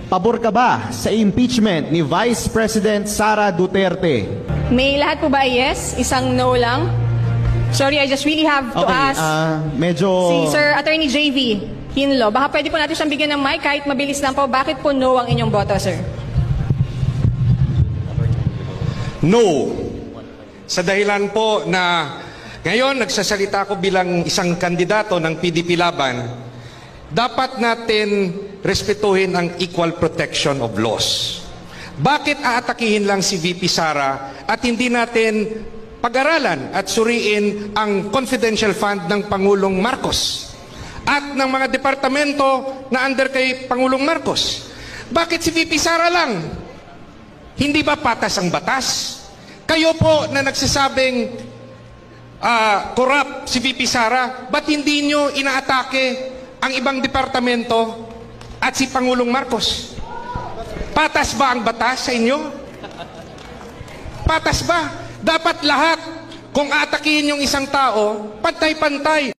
pabor ka ba sa impeachment ni Vice President Sara Duterte? May lahat po ba yes? Isang no lang? Sorry, I just really have to ask medyo... si Sir Attorney JV Hinlo. Baka pwede po natin siyang bigyan ng mic kahit mabilis lang po. Bakit po no ang inyong boto, sir? No. Sa dahilan po na ngayon nagsasalita ko bilang isang kandidato ng PDP Laban, dapat natin respetuhin ang equal protection of laws. Bakit aatakihin lang si VP Sara at hindi natin pag-aralan at suriin ang confidential fund ng Pangulong Marcos at ng mga departamento na under kay Pangulong Marcos? Bakit si VP Sara lang? Hindi ba patas ang batas? Kayo po na nagsasabing corrupt si VP Sara, ba't hindi nyo inaatake ang ibang departamento at si Pangulong Marcos? Patas ba ang batas sa inyo? Patas ba? Dapat lahat, kung atakihin yung isang tao, pantay-pantay.